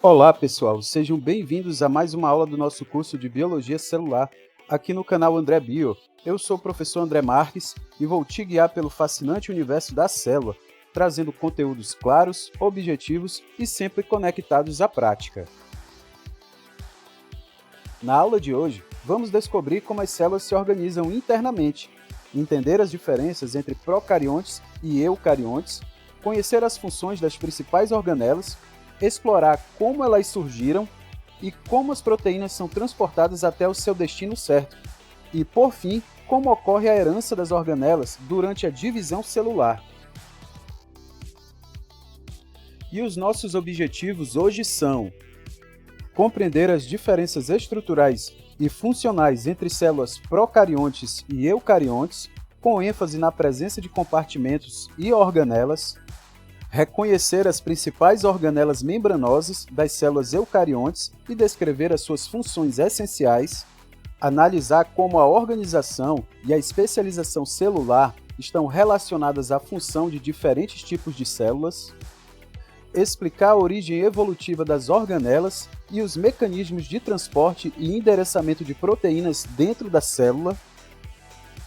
Olá, pessoal, sejam bem-vindos a mais uma aula do nosso curso de Biologia Celular, aqui no canal André Bio. Eu sou o professor André Marques e vou te guiar pelo fascinante universo da célula, trazendo conteúdos claros, objetivos e sempre conectados à prática. Na aula de hoje, vamos descobrir como as células se organizam internamente, entender as diferenças entre procariontes e eucariontes, conhecer as funções das principais organelas, explorar como elas surgiram e como as proteínas são transportadas até o seu destino certo. E, por fim, como ocorre a herança das organelas durante a divisão celular. E os nossos objetivos hoje são compreender as diferenças estruturais e funcionais entre células procariontes e eucariontes, com ênfase na presença de compartimentos e organelas, reconhecer as principais organelas membranosas das células eucariontes e descrever as suas funções essenciais, analisar como a organização e a especialização celular estão relacionadas à função de diferentes tipos de células, explicar a origem evolutiva das organelas e os mecanismos de transporte e endereçamento de proteínas dentro da célula,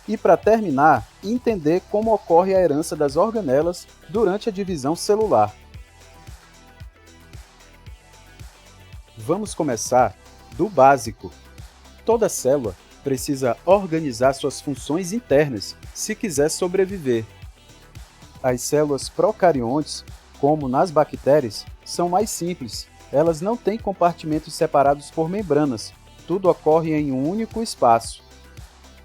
e, para terminar, entender como ocorre a herança das organelas durante a divisão celular. Vamos começar do básico. Toda célula precisa organizar suas funções internas se quiser sobreviver. As células procariontes, como nas bactérias, são mais simples. Elas não têm compartimentos separados por membranas, tudo ocorre em um único espaço.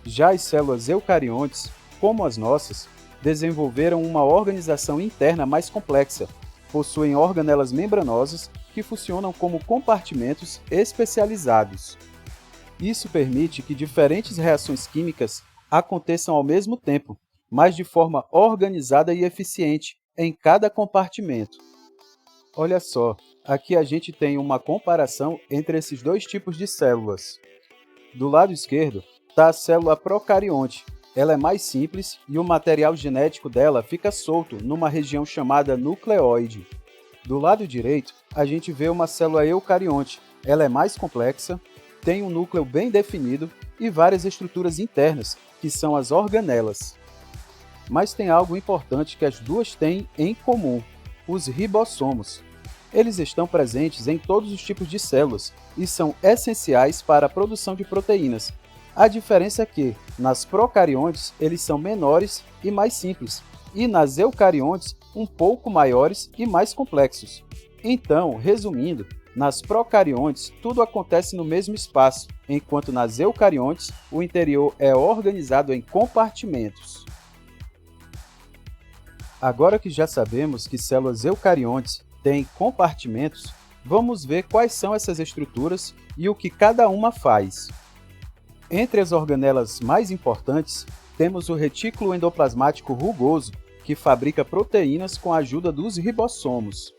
Já as células eucariontes, como as nossas, desenvolveram uma organização interna mais complexa, possuem organelas membranosas que funcionam como compartimentos especializados. Isso permite que diferentes reações químicas aconteçam ao mesmo tempo, mas de forma organizada e eficiente em cada compartimento. Olha só, aqui a gente tem uma comparação entre esses dois tipos de células. Do lado esquerdo está a célula procarionte. Ela é mais simples e o material genético dela fica solto numa região chamada nucleóide. Do lado direito, a gente vê uma célula eucarionte. Ela é mais complexa, tem um núcleo bem definido e várias estruturas internas, que são as organelas. Mas tem algo importante que as duas têm em comum: os ribossomos. Eles estão presentes em todos os tipos de células e são essenciais para a produção de proteínas. A diferença é que, nas procariontes, eles são menores e mais simples, e nas eucariontes, um pouco maiores e mais complexos. Então, resumindo, nas procariontes, tudo acontece no mesmo espaço, enquanto nas eucariontes, o interior é organizado em compartimentos. Agora que já sabemos que células eucariontes têm compartimentos, vamos ver quais são essas estruturas e o que cada uma faz. Entre as organelas mais importantes, temos o retículo endoplasmático rugoso, que fabrica proteínas com a ajuda dos ribossomos.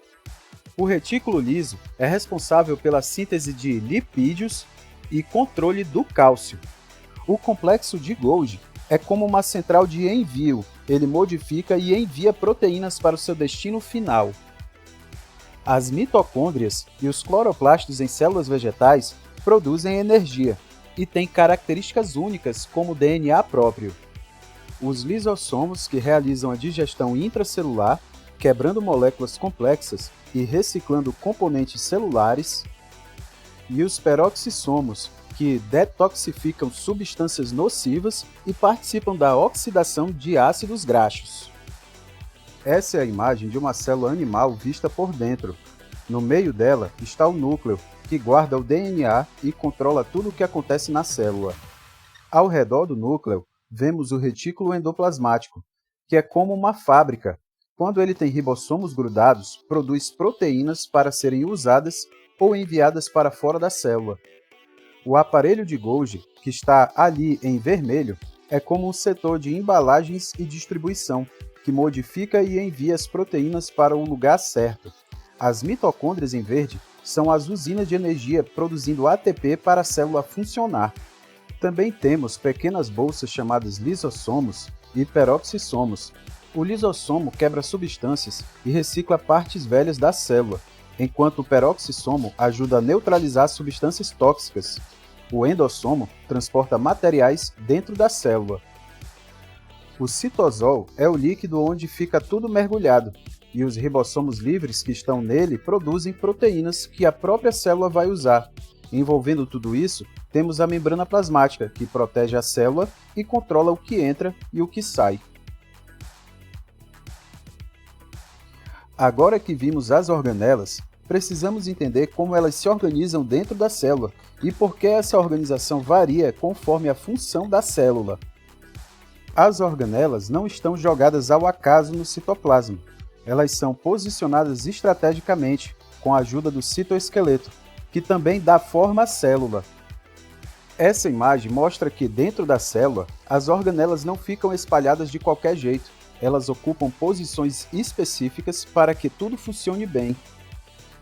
O retículo liso é responsável pela síntese de lipídios e controle do cálcio. O complexo de Golgi é como uma central de envio, ele modifica e envia proteínas para o seu destino final. As mitocôndrias e os cloroplastos em células vegetais produzem energia e têm características únicas como DNA próprio. Os lisossomos, que realizam a digestão intracelular, quebrando moléculas complexas e reciclando componentes celulares, e os peroxissomos, que detoxificam substâncias nocivas e participam da oxidação de ácidos graxos. Essa é a imagem de uma célula animal vista por dentro. No meio dela está o núcleo, que guarda o DNA e controla tudo o que acontece na célula. Ao redor do núcleo, vemos o retículo endoplasmático, que é como uma fábrica. Quando ele tem ribossomos grudados, produz proteínas para serem usadas ou enviadas para fora da célula. O aparelho de Golgi, que está ali em vermelho, é como um setor de embalagens e distribuição, que modifica e envia as proteínas para o lugar certo. As mitocôndrias em verde são as usinas de energia produzindo ATP para a célula funcionar. Também temos pequenas bolsas chamadas lisossomos e peroxissomos. O lisossomo quebra substâncias e recicla partes velhas da célula. enquanto o peroxissomo ajuda a neutralizar substâncias tóxicas. O endossomo transporta materiais dentro da célula. O citosol é o líquido onde fica tudo mergulhado, e os ribossomos livres que estão nele produzem proteínas que a própria célula vai usar. Envolvendo tudo isso, temos a membrana plasmática, que protege a célula e controla o que entra e o que sai. Agora que vimos as organelas, precisamos entender como elas se organizam dentro da célula e por que essa organização varia conforme a função da célula. As organelas não estão jogadas ao acaso no citoplasma. Elas são posicionadas estrategicamente com a ajuda do citoesqueleto, que também dá forma à célula. Essa imagem mostra que dentro da célula, as organelas não ficam espalhadas de qualquer jeito. Elas ocupam posições específicas para que tudo funcione bem.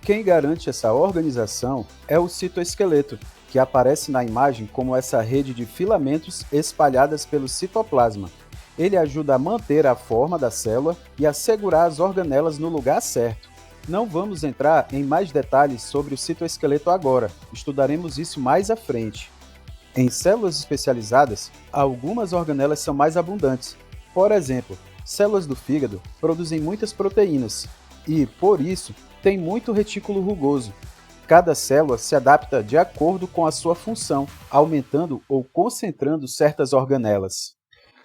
Quem garante essa organização é o citoesqueleto, que aparece na imagem como essa rede de filamentos espalhadas pelo citoplasma. Ele ajuda a manter a forma da célula e a segurar as organelas no lugar certo. Não vamos entrar em mais detalhes sobre o citoesqueleto agora, estudaremos isso mais à frente. Em células especializadas, algumas organelas são mais abundantes. Por exemplo, células do fígado produzem muitas proteínas e, por isso, tem muito retículo rugoso. Cada célula se adapta de acordo com a sua função, aumentando ou concentrando certas organelas.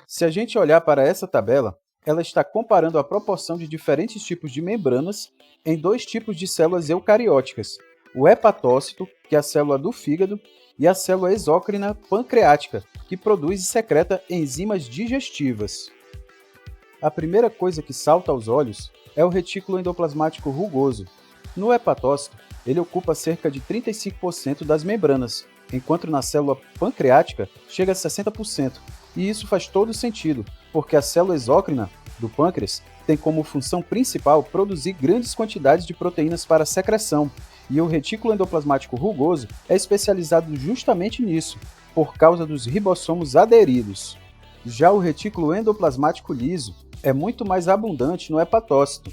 Se a gente olhar para essa tabela, ela está comparando a proporção de diferentes tipos de membranas em dois tipos de células eucarióticas, o hepatócito, que é a célula do fígado, e a célula exócrina pancreática, que produz e secreta enzimas digestivas. A primeira coisa que salta aos olhos é o retículo endoplasmático rugoso. No hepatócito, ele ocupa cerca de 35% das membranas, enquanto na célula pancreática chega a 60%. E isso faz todo sentido, porque a célula exócrina do pâncreas tem como função principal produzir grandes quantidades de proteínas para secreção, e o retículo endoplasmático rugoso é especializado justamente nisso, por causa dos ribossomos aderidos. Já o retículo endoplasmático liso é muito mais abundante no hepatócito.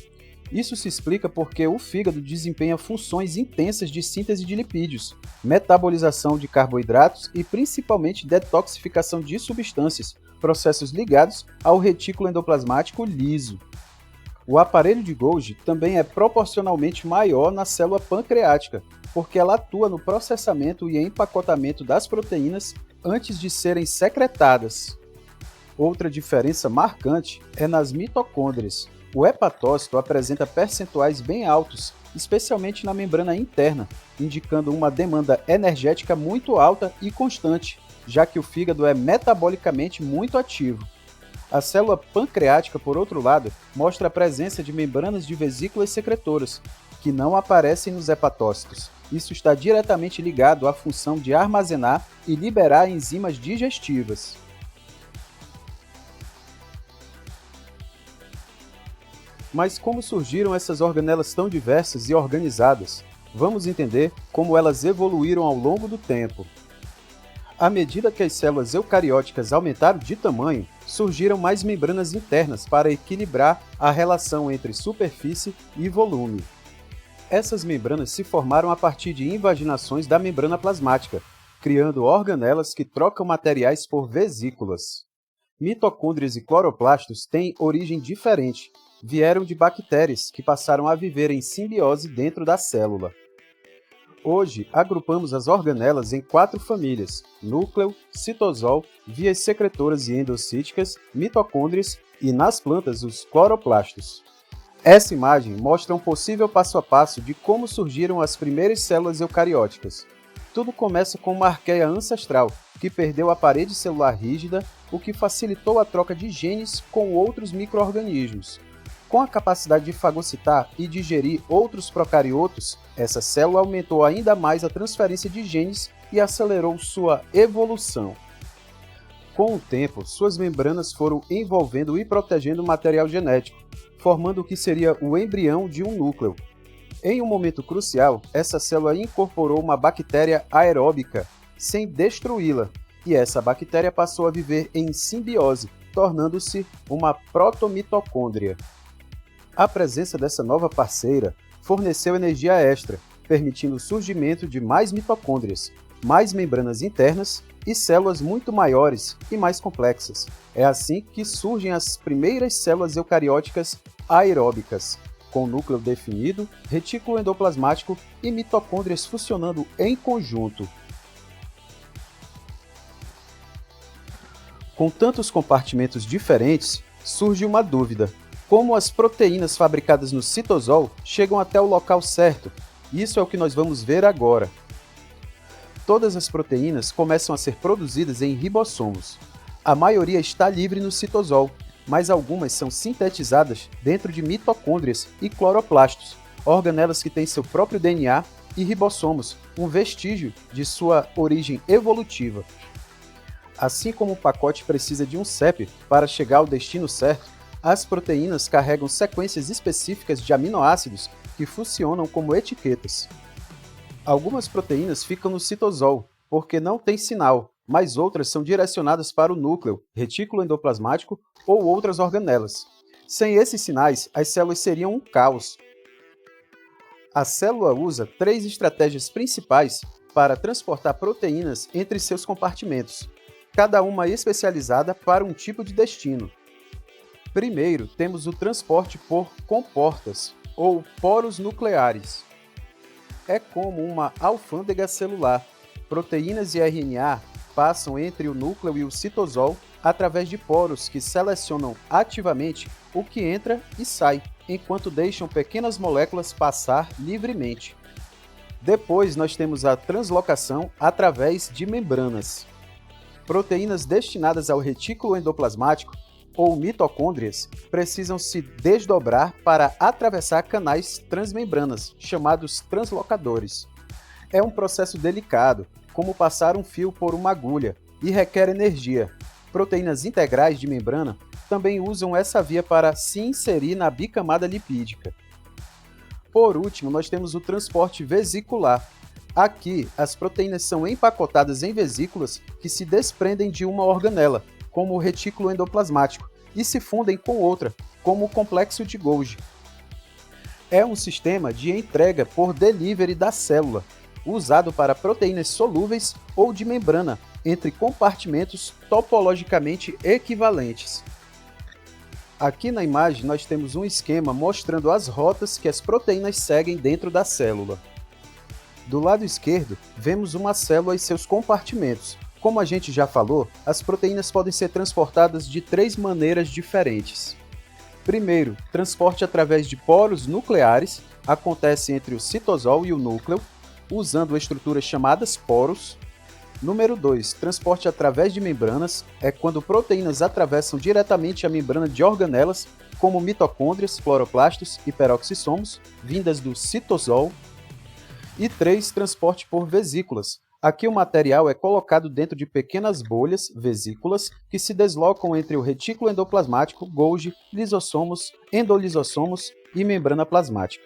Isso se explica porque o fígado desempenha funções intensas de síntese de lipídios, metabolização de carboidratos e principalmente detoxificação de substâncias, processos ligados ao retículo endoplasmático liso. O aparelho de Golgi também é proporcionalmente maior na célula pancreática, porque ela atua no processamento e empacotamento das proteínas antes de serem secretadas. Outra diferença marcante é nas mitocôndrias. O hepatócito apresenta percentuais bem altos, especialmente na membrana interna, indicando uma demanda energética muito alta e constante, já que o fígado é metabolicamente muito ativo. A célula pancreática, por outro lado, mostra a presença de membranas de vesículas secretoras, que não aparecem nos hepatócitos. Isso está diretamente ligado à função de armazenar e liberar enzimas digestivas. Mas como surgiram essas organelas tão diversas e organizadas? Vamos entender como elas evoluíram ao longo do tempo. À medida que as células eucarióticas aumentaram de tamanho, surgiram mais membranas internas para equilibrar a relação entre superfície e volume. Essas membranas se formaram a partir de invaginações da membrana plasmática, criando organelas que trocam materiais por vesículas. Mitocôndrias e cloroplastos têm origem diferente. Vieram de bactérias que passaram a viver em simbiose dentro da célula. Hoje, agrupamos as organelas em 4 famílias: núcleo, citosol, vias secretoras e endocíticas, mitocôndrias e, nas plantas, os cloroplastos. Essa imagem mostra um possível passo a passo de como surgiram as primeiras células eucarióticas. Tudo começa com uma arqueia ancestral, que perdeu a parede celular rígida, o que facilitou a troca de genes com outros micro-organismos. Com a capacidade de fagocitar e digerir outros procariotos, essa célula aumentou ainda mais a transferência de genes e acelerou sua evolução. Com o tempo, suas membranas foram envolvendo e protegendo o material genético, formando o que seria o embrião de um núcleo. Em um momento crucial, essa célula incorporou uma bactéria aeróbica, sem destruí-la, e essa bactéria passou a viver em simbiose, tornando-se uma protomitocôndria. A presença dessa nova parceira forneceu energia extra, permitindo o surgimento de mais mitocôndrias, mais membranas internas e células muito maiores e mais complexas. É assim que surgem as primeiras células eucarióticas aeróbicas, com núcleo definido, retículo endoplasmático e mitocôndrias funcionando em conjunto. Com tantos compartimentos diferentes, surge uma dúvida: como as proteínas fabricadas no citosol chegam até o local certo? Isso é o que nós vamos ver agora. Todas as proteínas começam a ser produzidas em ribossomos. A maioria está livre no citosol, mas algumas são sintetizadas dentro de mitocôndrias e cloroplastos, organelas que têm seu próprio DNA, e ribossomos, um vestígio de sua origem evolutiva. Assim como o pacote precisa de um CEP para chegar ao destino certo, as proteínas carregam sequências específicas de aminoácidos que funcionam como etiquetas. Algumas proteínas ficam no citosol, porque não têm sinal, mas outras são direcionadas para o núcleo, retículo endoplasmático ou outras organelas. Sem esses sinais, as células seriam um caos. A célula usa 3 estratégias principais para transportar proteínas entre seus compartimentos, cada uma especializada para um tipo de destino. Primeiro, temos o transporte por comportas, ou poros nucleares. É como uma alfândega celular. Proteínas e RNA passam entre o núcleo e o citosol através de poros que selecionam ativamente o que entra e sai, enquanto deixam pequenas moléculas passar livremente. Depois nós temos a translocação através de membranas. Proteínas destinadas ao retículo endoplasmático ou mitocôndrias precisam se desdobrar para atravessar canais transmembranas, chamados translocadores. É um processo delicado, como passar um fio por uma agulha, e requer energia. Proteínas integrais de membrana também usam essa via para se inserir na bicamada lipídica. Por último, nós temos o transporte vesicular. Aqui, as proteínas são empacotadas em vesículas que se desprendem de uma organela, como o retículo endoplasmático, e se fundem com outra, como o complexo de Golgi. É um sistema de entrega por delivery da célula, usado para proteínas solúveis ou de membrana, entre compartimentos topologicamente equivalentes. Aqui na imagem nós temos um esquema mostrando as rotas que as proteínas seguem dentro da célula. Do lado esquerdo, vemos uma célula e seus compartimentos. Como a gente já falou, as proteínas podem ser transportadas de 3 maneiras diferentes. Primeiro, transporte através de poros nucleares, acontece entre o citosol e o núcleo, usando estruturas chamadas poros. Número 2, transporte através de membranas, é quando proteínas atravessam diretamente a membrana de organelas, como mitocôndrias, cloroplastos e peroxissomos, vindas do citosol. E 3, transporte por vesículas. Aqui o material é colocado dentro de pequenas bolhas, vesículas, que se deslocam entre o retículo endoplasmático, Golgi, lisossomos, endolisossomos e membrana plasmática.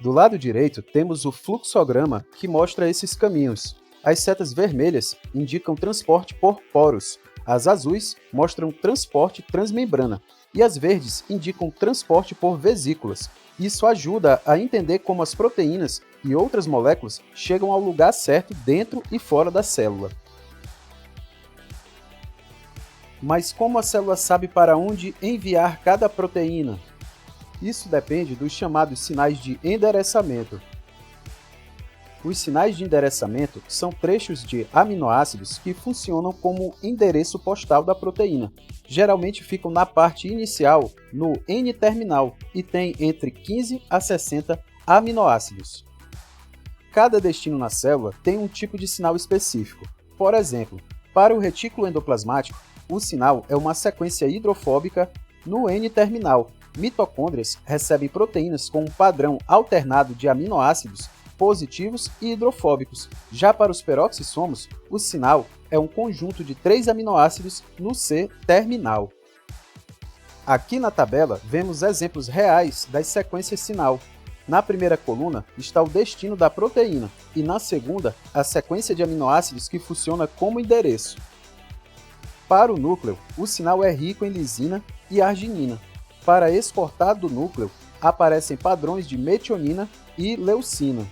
Do lado direito, temos o fluxograma que mostra esses caminhos. As setas vermelhas indicam transporte por poros, as azuis mostram transporte transmembrana e as verdes indicam transporte por vesículas. Isso ajuda a entender como as proteínas e outras moléculas chegam ao lugar certo dentro e fora da célula. Mas como a célula sabe para onde enviar cada proteína? Isso depende dos chamados sinais de endereçamento. Os sinais de endereçamento são trechos de aminoácidos que funcionam como endereço postal da proteína. Geralmente ficam na parte inicial, no N-terminal, e tem entre 15 a 60 aminoácidos. Cada destino na célula tem um tipo de sinal específico. Por exemplo, para o retículo endoplasmático, o sinal é uma sequência hidrofóbica no N-terminal. Mitocôndrias recebem proteínas com um padrão alternado de aminoácidos positivos e hidrofóbicos. Já para os peroxissomos, o sinal é um conjunto de 3 aminoácidos no C-terminal. Aqui na tabela, vemos exemplos reais das sequências sinal. Na primeira coluna está o destino da proteína e na segunda, a sequência de aminoácidos que funciona como endereço. Para o núcleo, o sinal é rico em lisina e arginina. Para exportar do núcleo, aparecem padrões de metionina e leucina.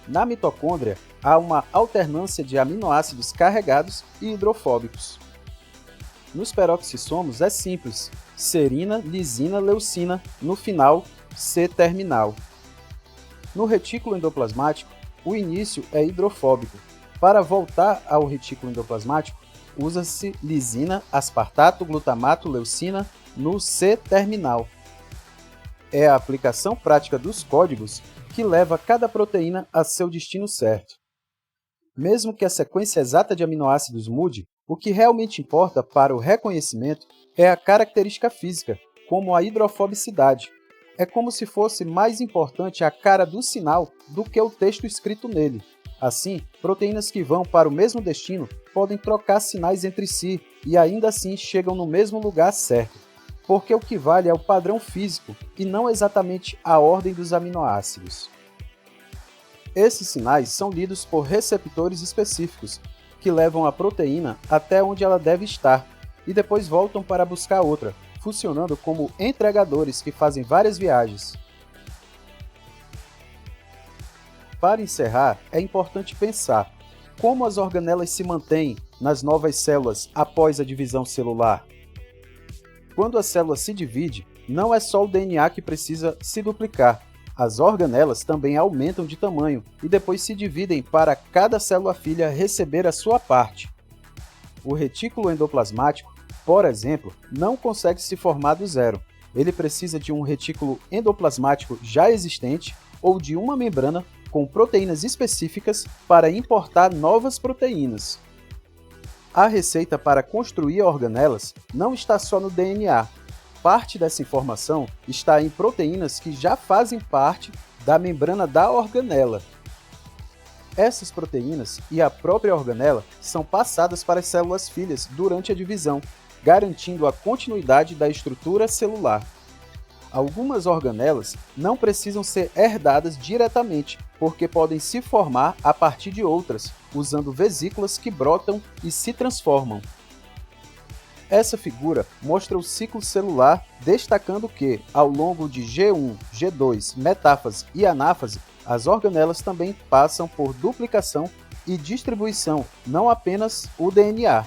Na mitocôndria, há uma alternância de aminoácidos carregados e hidrofóbicos. Nos peroxissomos é simples, serina, lisina, leucina, no final, C-terminal. No retículo endoplasmático, o início é hidrofóbico. Para voltar ao retículo endoplasmático, usa-se lisina, aspartato, glutamato, leucina no C-terminal. É a aplicação prática dos códigos que leva cada proteína a seu destino certo. Mesmo que a sequência exata de aminoácidos mude, o que realmente importa para o reconhecimento é a característica física, como a hidrofobicidade. É como se fosse mais importante a cara do sinal do que o texto escrito nele. Assim, proteínas que vão para o mesmo destino podem trocar sinais entre si e ainda assim chegam no mesmo lugar certo, porque o que vale é o padrão físico e não exatamente a ordem dos aminoácidos. Esses sinais são lidos por receptores específicos, que levam a proteína até onde ela deve estar e depois voltam para buscar outra, funcionando como entregadores que fazem várias viagens. Para encerrar, é importante pensar como as organelas se mantêm nas novas células após a divisão celular. Quando a célula se divide, não é só o DNA que precisa se duplicar. As organelas também aumentam de tamanho e depois se dividem para cada célula-filha receber a sua parte. O retículo endoplasmático, por exemplo, não consegue se formar do zero. Ele precisa de um retículo endoplasmático já existente ou de uma membrana com proteínas específicas para importar novas proteínas. A receita para construir organelas não está só no DNA. Parte dessa informação está em proteínas que já fazem parte da membrana da organela. Essas proteínas e a própria organela são passadas para as células filhas durante a divisão, garantindo a continuidade da estrutura celular. Algumas organelas não precisam ser herdadas diretamente, porque podem se formar a partir de outras, usando vesículas que brotam e se transformam. Essa figura mostra o ciclo celular, destacando que, ao longo de G1, G2, metáfase e anáfase, as organelas também passam por duplicação e distribuição, não apenas o DNA.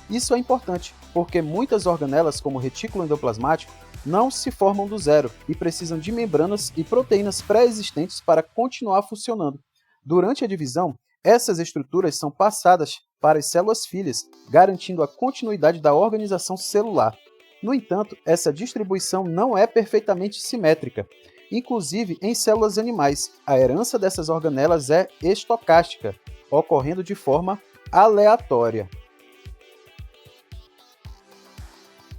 Isso é importante, porque muitas organelas, como o retículo endoplasmático, não se formam do zero e precisam de membranas e proteínas pré-existentes para continuar funcionando. Durante a divisão, essas estruturas são passadas para as células filhas, garantindo a continuidade da organização celular. No entanto, essa distribuição não é perfeitamente simétrica. Inclusive, em células animais, a herança dessas organelas é estocástica, ocorrendo de forma aleatória.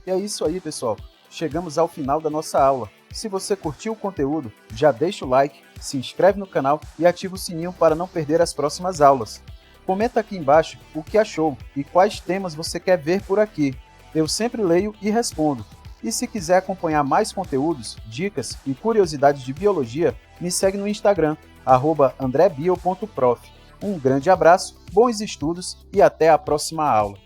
E é isso aí, pessoal. Chegamos ao final da nossa aula. Se você curtiu o conteúdo, já deixa o like, se inscreve no canal e ativa o sininho para não perder as próximas aulas. Comenta aqui embaixo o que achou e quais temas você quer ver por aqui. Eu sempre leio e respondo. E se quiser acompanhar mais conteúdos, dicas e curiosidades de biologia, me segue no Instagram, @andrebio.prof. Um grande abraço, bons estudos e até a próxima aula.